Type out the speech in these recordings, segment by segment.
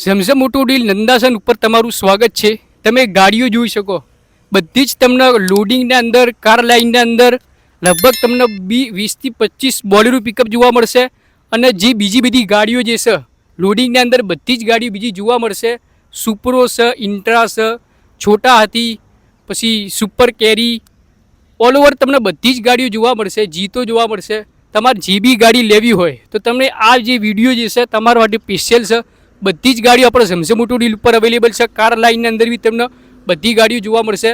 ઝમઝમ ઓટોડીલ નંદાસન ઉપર તમારું સ્વાગત છે. તમે ગાડીઓ જોઈ શકો, બધી જ તમને લોડિંગના અંદર, કાર લાઇનના અંદર લગભગ તમને 20થી 25 બોલેરો પિકઅપ જોવા મળશે. અને જે બીજી બધી ગાડીઓ જે છે લોડિંગના અંદર, બધી જ ગાડીઓ બીજી જોવા મળશે. સુપરો છે, ઇન્ટ્રા છે, છોટા હાથી, પછી સુપર કેરી, ઓલ ઓવર તમને બધી જ ગાડીઓ જોવા મળશે. જીતો જોવા મળશે. તમારે જે બી ગાડી લેવી હોય તો તમને આ જે વિડીયો જે છે તમારા માટે સ્પેશિયલ છે. બધી જ ગાડીઓ આપણે ઝમઝમ ઓટો ડીલ ઉપર અવેલેબલ છે. કાર લાઇનની અંદર બી તમને બધી ગાડીઓ જોવા મળશે.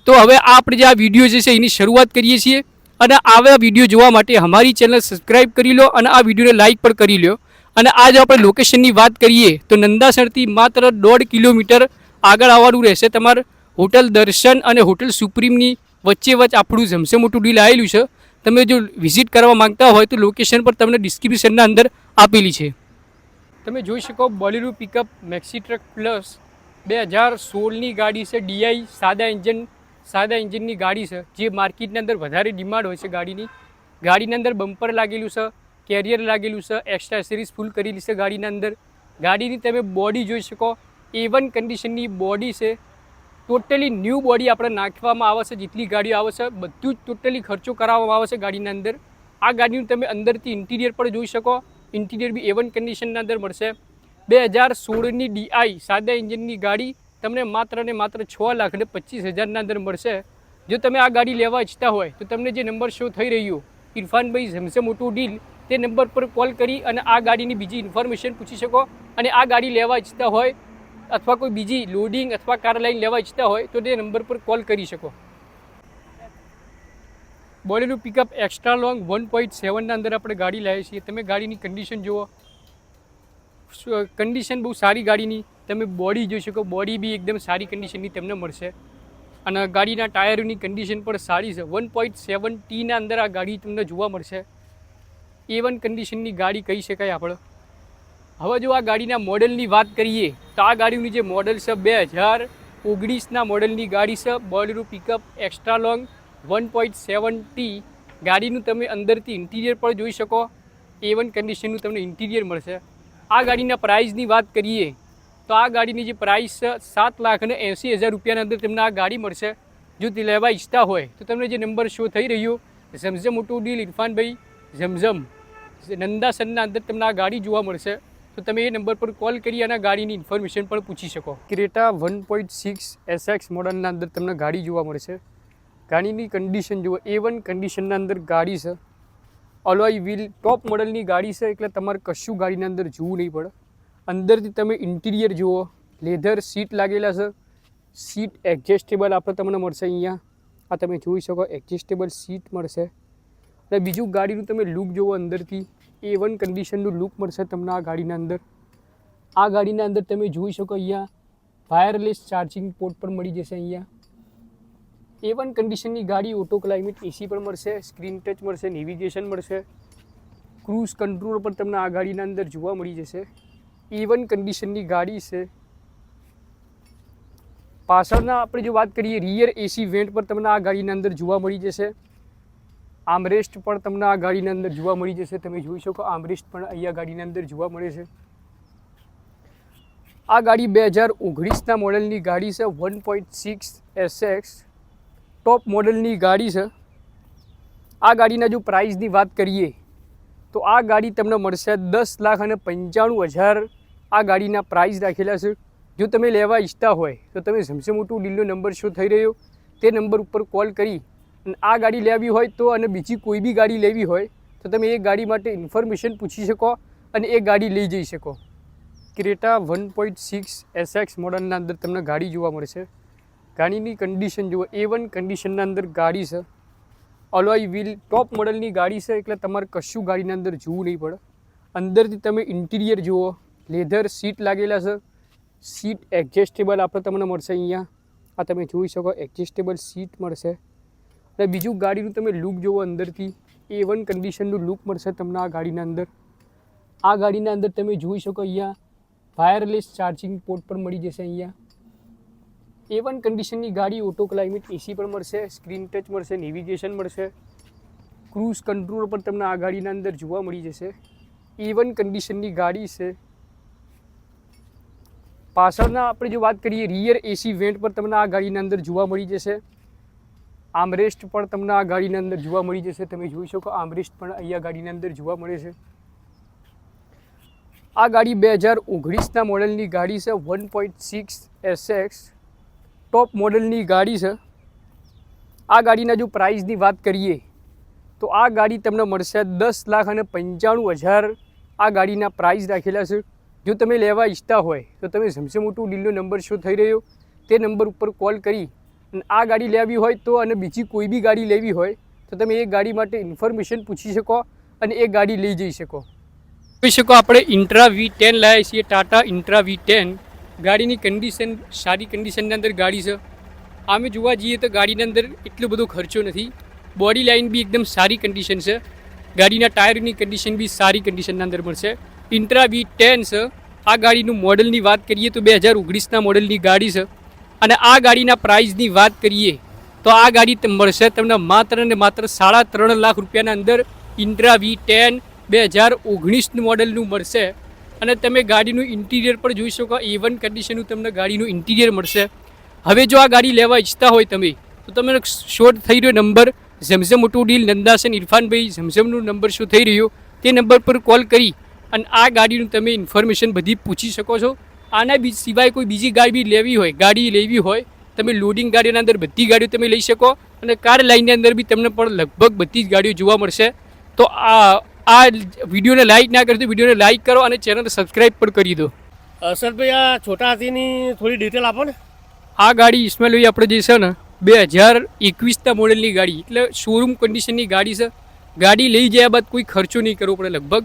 તો હવે આપણે જે આ વિડીયો જે છે એની શરૂઆત કરીએ છીએ. અને આવા વિડીયો જોવા માટે અમારી ચેનલ સબસ્ક્રાઈબ કરી લો અને આ વિડીયોને લાઇક પણ કરી લો. અને આજે આપણે લોકેશનની વાત કરીએ તો નંદાસરથી માત્ર 1.5 કિલોમીટર આગળ આવવાનું રહેશે. તમારે હોટલ દર્શન અને હોટલ સુપ્રીમની વચ્ચે આપણું ઝમઝમ ઓટો ડીલ આવેલું છે. તમે જો વિઝિટ કરવા માંગતા હોય તો લોકેશન પર તમને ડિસ્ક્રિપ્શનના અંદર આપેલી છે. તમે જોઈ શકો Bolero pickup maxi truck plus 2016ની ગાડી છે. ડીઆઈ સાદા એન્જિનની ગાડી છે, જે માર્કેટની અંદર વધારે ડિમાન્ડ હોય છે ગાડીની અંદર બમ્પર લાગેલું છે, કેરિયર લાગેલું છે, એક્સ્ટ્રા એસેસરીઝ ફૂલ કરેલી છે ગાડીની અંદર. ગાડીની તમે બોડી જોઈ શકો, A1 કન્ડિશનની બોડી છે. ટોટલી ન્યૂ બોડી આપણે નાખવામાં આવે છે. જેટલી ગાડીઓ આવે છે બધું જ ટોટલી ખર્ચો કરાવવામાં આવે છે ગાડીની અંદર. આ ગાડીનું તમે અંદરથી ઇન્ટિરિયર પણ જોઈ શકો. ઇન્ટિરિયર બી A1 કન્ડિશનના અંદર મળશે. 2016ની ડીઆઈ સાદા એન્જિનની ગાડી તમને માત્ર ને માત્ર 6,25,000ના અંદર મળશે. જો તમે આ ગાડી લેવા ઈચ્છતા હોય તો તમને જે નંબર શો થઈ રહ્યો ઇરફાનભાઈ ઝમઝમ ઓટો ડીલ, તે નંબર પર કોલ કરી અને આ ગાડીની બીજી ઇન્ફોર્મેશન પૂછી શકો. અને આ ગાડી લેવા ઈચ્છતા હોય અથવા કોઈ બીજી લોડિંગ અથવા કાર લાઇન લેવા ઈચ્છતા હોય તો તે નંબર પર કોલ કરી શકો. બોલેરો પિકઅપ એક્સ્ટ્રા લોંગ 1.7ના અંદર આપણે ગાડી લાવીએ છીએ. તમે ગાડીની કન્ડિશન જુઓ, કન્ડિશન બહુ સારી ગાડીની. તમે બોડી જોઈ શકો, બોડી બી એકદમ સારી કન્ડિશનની તમને મળશે. અને ગાડીના ટાયરોની કન્ડિશન પણ સારી છે. 1.7Tના અંદર આ ગાડી તમને જોવા મળશે. A1 કન્ડિશનની ગાડી કહી શકાય આપણે. હવે જો આ ગાડીના મોડલની વાત કરીએ તો આ ગાડીનું જે મોડલ છે 2019ના મોડલની ગાડી છે. Bolero pickup extra long 1.7T. ગાડીનું તમે અંદરથી ઇન્ટિરિયર પણ જોઈ શકો. A1 કન્ડિશનનું તમને ઇન્ટિરિયર મળશે. આ ગાડીના પ્રાઇસની વાત કરીએ તો આ ગાડીની જે પ્રાઇસ છે 7,80,000 રૂપિયાના અંદર તમને આ ગાડી મળશે. જો તે લેવા ઈચ્છતા હોય તો તમને જે નંબર શો થઈ રહ્યો ઝમઝમ ઓટો ડીલ ઇરફાનભાઈ ઝમઝમ નંદાસનના અંદર તમને આ ગાડી જોવા મળશે. તો તમે એ નંબર પર કોલ કરી અને ગાડીની ઇન્ફોર્મેશન પણ પૂછી શકો. ક્રેટા 1.6 SX મોડલના અંદર તમને ગાડી જોવા મળશે. ગાડીની કન્ડિશન જુઓ, A1 કન્ડિશનના અંદર ગાડી છે. અલોય વ્હીલ ટોપ મોડલની ગાડી છે, એટલે તમારે કશું ગાડીના અંદર જોવું નહીં પડે. અંદરથી તમે ઇન્ટિરિયર જુઓ, લેધર સીટ લાગેલા છે. સીટ એડજસ્ટેબલ આપણે તમને મળશે. અહીંયા આ તમે જોઈ શકો, એડજસ્ટેબલ સીટ મળશે. અને બીજું ગાડીનું તમે લુક જુઓ, અંદરથી A1 કન્ડિશનનું લુક મળશે તમને આ ગાડીના અંદર. આ ગાડીના અંદર તમે જોઈ શકો, અહીંયા વાયરલેસ ચાર્જિંગ પોર્ટ પણ મળી જશે. અહીંયા A1 કન્ડિશનની ગાડી, ઓટો ક્લાઇમેટ એસી પણ મળશે, સ્ક્રીન ટચ મળશે, નેવિગેશન મળશે, ક્રૂઝ કંટ્રોલ પણ તમને આ ગાડીના અંદર જોવા મળી જશે. A1 કન્ડિશનની ગાડી છે. પાછળના આપણે જો વાત કરીએ, રિયર એસી વેન્ટ પર તમને આ ગાડીના અંદર જોવા મળી જશે. આર્મરેસ્ટ પણ તમને આ ગાડીના અંદર જોવા મળી જશે. તમે જોઈ શકો, આર્મરેસ્ટ પણ અહીંયા ગાડીના અંદર જોવા મળે છે. આ ગાડી 2019ના મોડલની ગાડી છે. 1.6 SX ટોપ મોડલની ગાડી છે. આ ગાડીના જો પ્રાઇસની વાત કરીએ તો આ ગાડી તમને મળશે 10,95,000. આ ગાડીના પ્રાઇસ રાખેલા છે. જો તમે લેવા ઈચ્છતા હોય તો તમે ઝમઝમ ઓટો ડીલનો નંબર શો થઈ રહ્યો તે નંબર ઉપર કોલ કરી અને આ ગાડી લેવી હોય તો, અને બીજી કોઈ બી ગાડી લેવી હોય તો તમે એ ગાડી માટે ઇન્ફોર્મેશન પૂછી શકો અને એ ગાડી લઈ જઈ શકો. ક્રેટા 1.6 SX મોડલના અંદર તમને ગાડી જોવા મળશે. ગાડીની કન્ડિશન જુઓ, A1 કન્ડિશનના અંદર ગાડી છે. અલોય વ્હીલ ટોપ મોડલની ગાડી છે, એટલે તમારે કશું ગાડીના અંદર જોવું નહીં પડે. અંદરથી તમે ઇન્ટિરિયર જુઓ, લેધર સીટ લાગેલા છે. સીટ એડજસ્ટેબલ આપણે તમને મળશે. અહીંયા આ તમે જોઈ શકો, એડજસ્ટેબલ સીટ મળશે. અને બીજું ગાડીનું તમે લુક જુઓ, અંદરથી A1 કન્ડિશનનું લુક મળશે તમને આ ગાડીના અંદર. આ ગાડીના અંદર તમે જોઈ શકો, અહીંયા વાયરલેસ ચાર્જિંગ પોર્ટ પણ મળી જશે. અહીંયા A1 કન્ડિશનની ગાડી, ઓટો ક્લાઇમેટ એસી પણ મળશે, સ્ક્રીન ટચ મળશે, નેવિગેશન મળશે, ક્રૂઝ કંટ્રોલ પણ તમને આ ગાડીના અંદર જોવા મળી જશે. A1 કન્ડિશનની ગાડી છે. પાછળના આપણે જો વાત કરીએ રિયર એસી વેન્ટ પર તમને આ ગાડીના અંદર જોવા મળી જશે. આર્મરેસ્ટ પણ તમને આ ગાડીના અંદર જોવા મળી જશે. તમે જોઈ શકો આર્મરેસ્ટ પણ અહીંયા ગાડીના અંદર જોવા મળે છે. આ ગાડી 2019ના મોડલની ગાડી છે. 1.6 SX ટોપ મોડલની ગાડી છે. આ ગાડીના જો પ્રાઇસની વાત કરીએ તો આ ગાડી તમને મળશે 10,95,000 આ ગાડીના પ્રાઇસ રાખેલા છે. જો તમે લેવા ઈચ્છતા હોય તો તમે ઝમઝમ ઓટો ડીલનો નંબર શો થઈ રહ્યો તે નંબર ઉપર કોલ કરી અને આ ગાડી લેવી હોય તો અને બીજી કોઈ બી ગાડી લેવી હોય તો તમે એ ગાડી માટે ઇન્ફોર્મેશન પૂછી શકો અને એ ગાડી લઈ જઈ શકો. જોઈ શકો આપણે ઇન્ટ્રા V10 લાવ્યા છીએ. ટાટા ઇન્ટ્રા V10 ગાડીની કન્ડિશન સારી કન્ડિશનની અંદર ગાડી છે. આમે જોવા જઈએ તો ગાડીની અંદર એટલો બધો ખર્ચો નથી. બોડી લાઇન બી એકદમ સારી કન્ડિશન છે. ગાડીના ટાયરની કન્ડિશન બી સારી કન્ડિશનના અંદર મળશે. ઇન્ટ્રા V10 છે. આ ગાડીનું મોડલની વાત કરીએ તો 2019ના મોડલની ગાડી છે. અને આ ગાડીના પ્રાઇસની વાત કરીએ તો આ ગાડી મળશે તમને માત્ર ને માત્ર 3.5 લાખ રૂપિયાના અંદર ઇન્ટ્રા V10 2019 મોડલનું મળશે. અને તમે ગાડીનું ઇન્ટિરિયર પણ જોઈ શકો. A1 કન્ડિશનનું તમને ગાડીનું ઇન્ટિરિયર મળશે. હવે જો આ ગાડી લેવા ઈચ્છતા હોય તમે તો તમે શોર્ટ થઈ રહ્યો number Zamzam auto deal Nandasan ઇરફાનભાઈ ઝમઝમનો number શું થઈ રહ્યો તે નંબર પર કોલ કરી અને આ ગાડીનું તમે ઇન્ફોર્મેશન બધી પૂછી શકો છો. આના સિવાય કોઈ બીજી ગાડી લેવી હોય તમે લોડિંગ ગાડીઓના અંદર બધી ગાડીઓ તમે લઈ શકો. અને કાર લાઇનની અંદર બી તમને પણ લગભગ બધી જ ગાડીઓ જોવા મળશે. તો આ વિડીયોને લાઇક ના કરતો વિડીયોને લાઇક કરો અને ચેનલને સબસ્ક્રાઈબ પણ કરી દો. અસરભાઈ આ છોટા હાથીની થોડી ડિટેલ આપો ને. આ ગાડી ઇસ્માઇલભાઈ આપણે જે છે ને 2021ના મોડલની ગાડી એટલે શોરૂમ કન્ડિશનની ગાડી છે. ગાડી લઈ ગયા બાદ કોઈ ખર્ચો નહીં કરવો પડે લગભગ.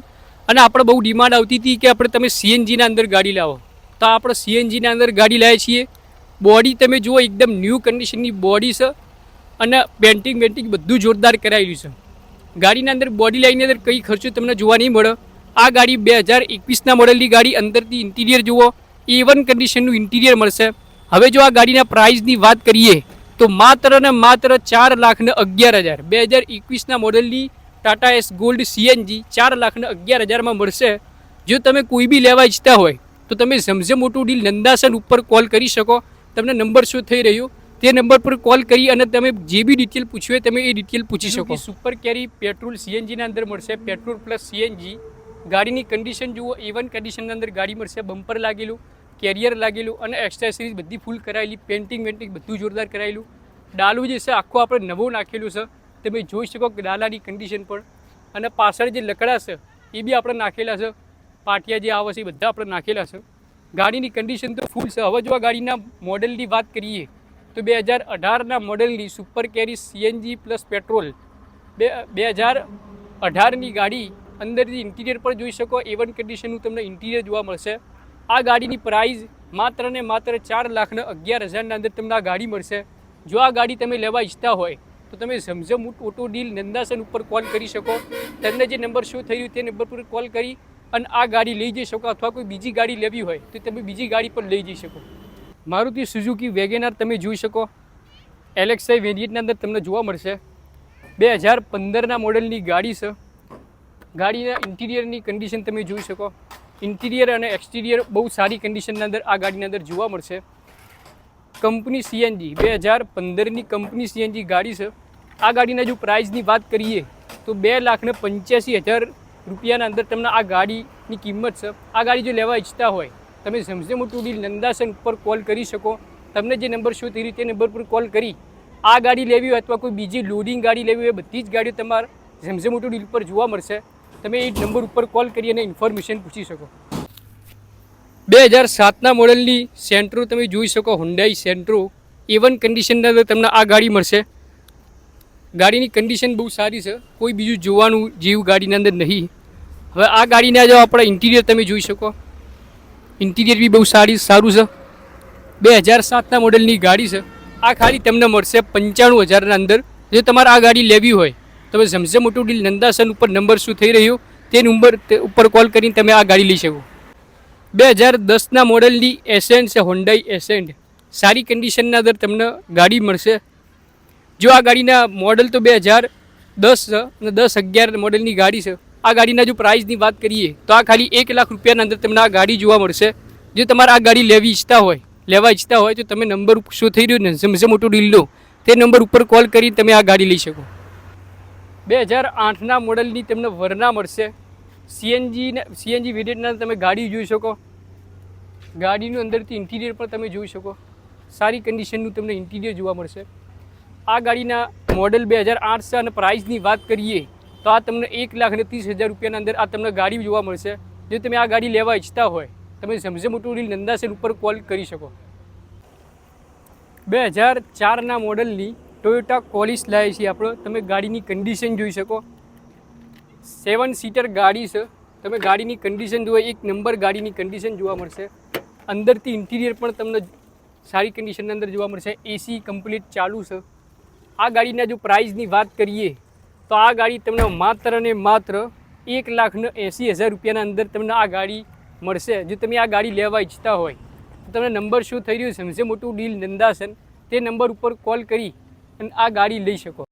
અને આપણે બહુ ડિમાન્ડ આવતી હતી કે આપણે તમે CNGના અંદર ગાડી લાવો તો આપણે CNGના અંદર ગાડી લાવીએ છીએ. બોડી તમે જુઓ એકદમ ન્યૂ કન્ડિશનની બોડી છે અને પેન્ટિંગ બધું જોરદાર કરાયેલું છે. ગાડીના અંદર બોડી લાઇનની અંદર કંઈ ખર્ચો તમને જોવા નહીં મળે. આ ગાડી 2021ના મોડલની ગાડી અંદરથી ઇન્ટિરિયર જુઓ A1 કન્ડિશનનું ઇન્ટિરિયર મળશે. હવે જો આ ગાડીના પ્રાઇસની વાત કરીએ તો માત્ર ને માત્ર 4,11,000 2021ના મોડલની ટાટા એસ ગોલ્ડ CNG 4,11,000માં મળશે. જો તમે કોઈ બી લેવા ઈચ્છતા હોય તો તમે ઝમઝમ ઓટો ડીલ નંદાસન ઉપર કોલ કરી શકો. તમને નંબર શું થઈ રહ્યો તે નંબર પર કોલ કરી અને તમે જે બી ડિટેલ પૂછવી હોય તમે એ ડિટેલ પૂછી શકો. સુપર કેરી પેટ્રોલ CNGના અંદર મળશે. પેટ્રોલ પ્લસ CNG ગાડીની કન્ડિશન જુઓ A1 કન્ડિશનના અંદર ગાડી મળશે. બમ્પર લાગેલું, કેરિયર લાગેલું અને એક્સેસરીઝ બધી ફૂલ કરાયેલી, પેન્ટિંગ બધું જોરદાર કરાયેલું. ડાલું જે છે આખું આપણે નવું નાખેલું છે. તમે જોઈ શકો કે ડાલાની કન્ડિશન પણ અને પાછળ જે લકડા છે એ બી આપણે નાખેલા છે. પાટિયા જે આવે છે એ બધા આપણે નાખેલા છે. ગાડીની કન્ડિશન તો ફૂલ છે. હવે જો આ ગાડીના મોડલની વાત કરીએ તો 2018ના મોડલની સુપર કેરી CNG પ્લસ પેટ્રોલ 2018ની ગાડી અંદરથી ઇન્ટિરિયર પણ જોઈ શકો. A1 કન્ડિશનનું તમને ઇન્ટિરિયર જોવા મળશે. આ ગાડીની પ્રાઇસ માત્ર ને માત્ર 4,11,000ના અંદર તમને આ ગાડી મળશે. જો આ ગાડી તમે લેવા ઈચ્છતા હોય તો તમે ઝમઝમ ઓટો ડીલ નંદાસન ઉપર કોલ કરી શકો. તમને જે નંબર શો થઈ રહ્યું તે નંબર પર કોલ કરી અને આ ગાડી લઈ જઈ શકો. અથવા કોઈ બીજી ગાડી લેવી હોય તો તમે બીજી ગાડી પણ લઈ જઈ શકો. મારુતિ સુઝુકી વેગેનાર તમે જોઈ શકો. LXi વેરિયન્ટના અંદર તમને જોવા મળશે. 2015ના મોડલની ગાડી છે. ગાડીના ઇન્ટિરિયરની કન્ડિશન તમે જોઈ શકો. ઇન્ટિરિયર અને એક્સટિરિયર બહુ સારી કન્ડિશનના અંદર આ ગાડીના અંદર જોવા મળશે. કંપની CNG 2015ની કંપની CNG ગાડી છે. આ ગાડીના જો પ્રાઇસની વાત કરીએ તો 2,85,000 રૂપિયાના અંદર તમને આ ગાડીની કિંમત છે. આ ગાડી જો લેવા ઈચ્છતા હોય તમે ઝમઝમ ઓટો ડીલ નંદાસન ઉપર કોલ કરી શકો. તમને જે નંબર શો થઈ રહ્યો તે નંબર પર કોલ કરી આ ગાડી લેવી હોય અથવા કોઈ બીજી લોડિંગ ગાડી લેવી હોય બધી જ ગાડીઓ તમારા ઝમઝમ ઓટો ડીલ પર જોવા મળશે. તમે એ નંબર ઉપર કોલ કરી અને ઇન્ફોર્મેશન પૂછી શકો. 2007ના મોડલની સેન્ટ્રો તમે જોઈ શકો. હુન્ડાઈ સેન્ટ્રો A1 કન્ડિશનના અંદર તમને આ ગાડી મળશે. ગાડીની કન્ડિશન બહુ સારી છે. કોઈ બીજું જોવાનું જેવું ગાડીના અંદર નહીં. હવે આ ગાડીના જો આપણે ઇન્ટિરિયર તમે જોઈ શકો. ઇન્ટિરિયર બી બહુ સારું છે. 2007ના મોડલની ગાડી છે. આ ખાલી તમને મળશે 95,000ના અંદર. જો તમારે આ ગાડી લેવી હોય તમે ઝમઝમ ઓટો ડીલ નંદાસન ઉપર નંબર શું થઈ રહ્યો તે નંબર ઉપર કોલ કરીને તમે આ ગાડી લઈ શકો. 2010ના મોડલની એસેન્ટ છે. હોન્ડાઈ એસેન્ટ સારી કન્ડિશનના અંદર તમને ગાડી મળશે. જો આ ગાડીના મોડલ તો 2010 છે અને 10-11 મોડલની ગાડી છે. આ ગાડીના જો પ્રાઇસની વાત કરીએ તો આ ખાલી 1 લાખ રૂપિયાના અંદર તમને આ ગાડી જોવા મળશે. જો તમારે આ ગાડી લેવા ઈચ્છતા હોય તો તમે નંબર શો થઈ રહ્યો ને ઝમઝમ ઓટો ડીલનો તે નંબર ઉપર કોલ કરી તમે આ ગાડી લઈ શકો. 2008ના મોડલની તમને વરના મળશે. સીએનજી વેરિયન્ટના તમે ગાડી જોઈ શકો. ગાડીનું અંદરથી ઇન્ટિરિયર પણ તમે જોઈ શકો. સારી કન્ડિશનનું તમને ઇન્ટિરિયર જોવા મળશે. આ ગાડીના મોડલ 2008 છે અને પ્રાઇસની વાત કરીએ તો આ તમને 1,30,000 રૂપિયાના અંદર આ તમને ગાડી જોવા મળશે. જો તમે આ ગાડી લેવા ઈચ્છતા હોય તમે ઝમઝમ ઓટો ડીલ નંદાસેન ઉપર કોલ કરી શકો. 2004ના મોડલની ટોયોટા કોલિસ લાવી છે આપણો. તમે ગાડીની કન્ડિશન જોઈ શકો. 7 સીટર ગાડી છે. તમે ગાડીની કન્ડિશન જુઓ, એક નંબર ગાડીની કન્ડિશન જોવા મળશે. અંદરથી ઇન્ટિરિયર પણ તમને સારી કન્ડિશનની અંદર જોવા મળશે. એસી કમ્પ્લીટ ચાલુ છે. આ ગાડીના જો પ્રાઇસની વાત કરીએ તો આ ગાડી તમને માત્ર ને માત્ર 1,80,000 રૂપિયાના અંદર તમને આ ગાડી મળશે. જો તમે આ ગાડી લેવા ઈચ્છતા હોય તો તમને નંબર શું થઈ રહ્યો છે ઝમઝમ ઓટો ડીલ નંદાસન તે નંબર ઉપર કોલ કરી અને આ ગાડી લઈ શકો.